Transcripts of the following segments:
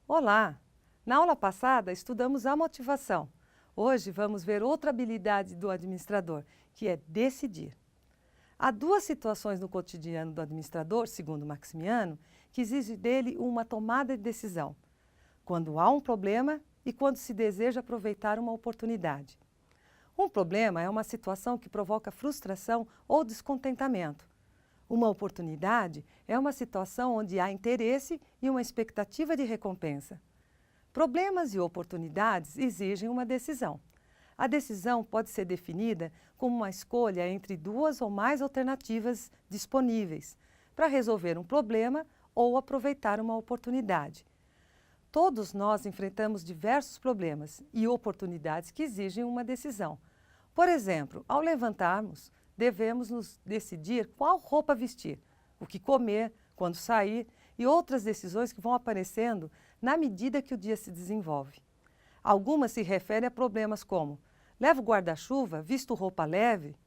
Olá! Na aula passada estudamos a motivação. Hoje vamos ver outra habilidade do administrador, que é decidir. Há duas situações no cotidiano do administrador, segundo Maximiano, que exigem dele uma tomada de decisão: quando há um problema e quando se deseja aproveitar uma oportunidade. Um problema é uma situação que provoca frustração ou descontentamento. Uma oportunidade é uma situação onde há interesse e uma expectativa de recompensa. Problemas e oportunidades exigem uma decisão. A decisão pode ser definida como uma escolha entre duas ou mais alternativas disponíveis para resolver um problema ou aproveitar uma oportunidade. Todos nós enfrentamos diversos problemas e oportunidades que exigem uma decisão. Por exemplo, ao levantarmos, devemos nos decidir qual roupa vestir, o que comer, quando sair e outras decisões que vão aparecendo na medida que o dia se desenvolve. Algumas se referem a problemas como: levo guarda-chuva, visto roupa leve?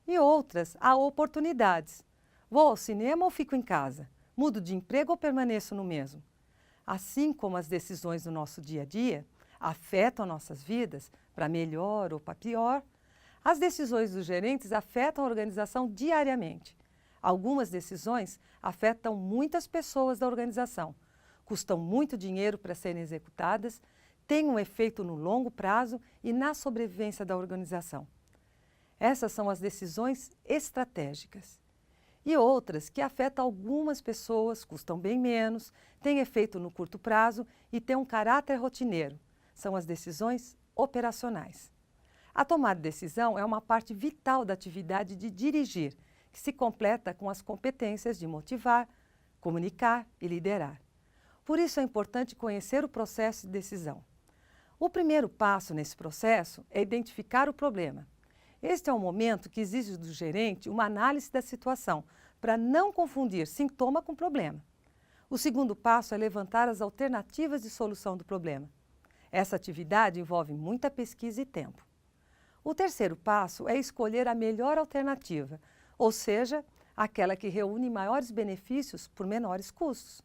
E outras a oportunidades: vou ao cinema ou fico em casa? Mudo de emprego ou permaneço no mesmo? Assim como as decisões do nosso dia a dia afetam nossas vidas, para melhor ou para pior, as decisões dos gerentes afetam a organização diariamente. Algumas decisões afetam muitas pessoas da organização, custam muito dinheiro para serem executadas, têm um efeito no longo prazo e na sobrevivência da organização. Essas são as decisões estratégicas. E outras que afetam algumas pessoas, custam bem menos, têm efeito no curto prazo e têm um caráter rotineiro. São as decisões operacionais. A tomada de decisão é uma parte vital da atividade de dirigir, que se completa com as competências de motivar, comunicar e liderar. Por isso é importante conhecer o processo de decisão. O primeiro passo nesse processo é identificar o problema. Este é um momento que exige do gerente uma análise da situação, para não confundir sintoma com problema. O segundo passo é levantar as alternativas de solução do problema. Essa atividade envolve muita pesquisa e tempo. O terceiro passo é escolher a melhor alternativa, ou seja, aquela que reúne maiores benefícios por menores custos.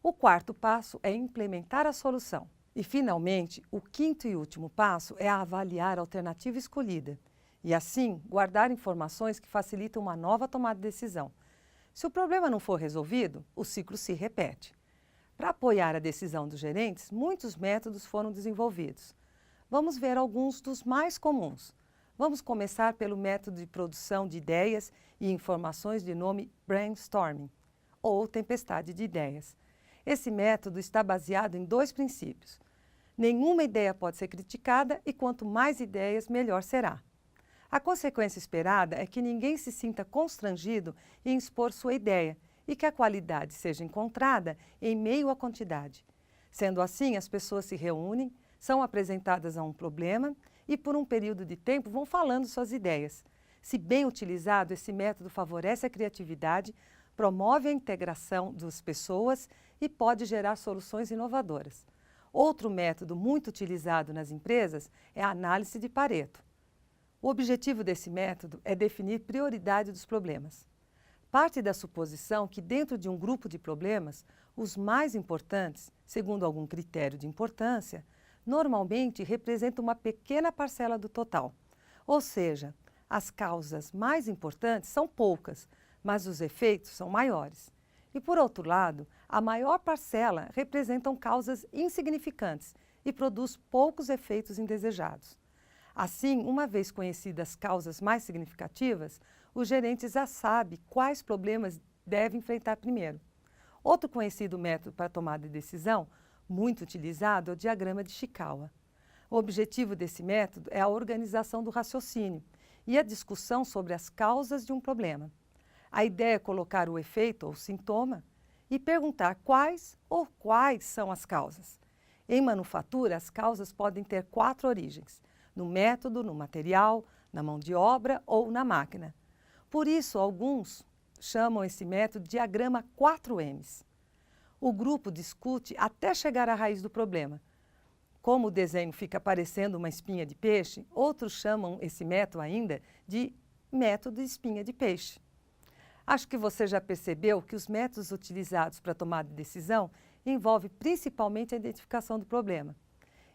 O quarto passo é implementar a solução. E, finalmente, o quinto e último passo é avaliar a alternativa escolhida e, assim, guardar informações que facilitam uma nova tomada de decisão. Se o problema não for resolvido, o ciclo se repete. Para apoiar a decisão dos gerentes, muitos métodos foram desenvolvidos. Vamos ver alguns dos mais comuns. Vamos começar pelo método de produção de ideias e informações de nome brainstorming, ou tempestade de ideias. Esse método está baseado em dois princípios. Nenhuma ideia pode ser criticada e quanto mais ideias, melhor será. A consequência esperada é que ninguém se sinta constrangido em expor sua ideia e que a qualidade seja encontrada em meio à quantidade. Sendo assim, as pessoas se reúnem, são apresentadas a um problema e por um período de tempo vão falando suas ideias. Se bem utilizado, esse método favorece a criatividade, promove a integração das pessoas e pode gerar soluções inovadoras. Outro método muito utilizado nas empresas é a análise de Pareto. O objetivo desse método é definir prioridade dos problemas. Parte da suposição que dentro de um grupo de problemas, os mais importantes, segundo algum critério de importância, normalmente representam uma pequena parcela do total. Ou seja, as causas mais importantes são poucas, mas os efeitos são maiores. E, por outro lado, a maior parcela representam causas insignificantes e produz poucos efeitos indesejados. Assim, uma vez conhecidas as causas mais significativas, o gerente já sabe quais problemas deve enfrentar primeiro. Outro conhecido método para tomada de decisão, muito utilizado, é o diagrama de Chikawa. O objetivo desse método é a organização do raciocínio e a discussão sobre as causas de um problema. A ideia é colocar o efeito ou sintoma e perguntar quais são as causas. Em manufatura, as causas podem ter 4 origens: no método, no material, na mão de obra ou na máquina. Por isso, alguns chamam esse método de diagrama 4Ms. O grupo discute até chegar à raiz do problema. Como o desenho fica parecendo uma espinha de peixe, outros chamam esse método ainda de método de espinha de peixe. Acho que você já percebeu que os métodos utilizados para tomar decisão, envolve principalmente a identificação do problema.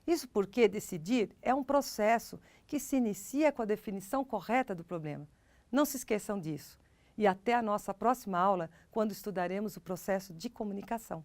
Isso porque decidir é um processo que se inicia com a definição correta do problema. Não se esqueçam disso. E até a nossa próxima aula, quando estudaremos o processo de comunicação.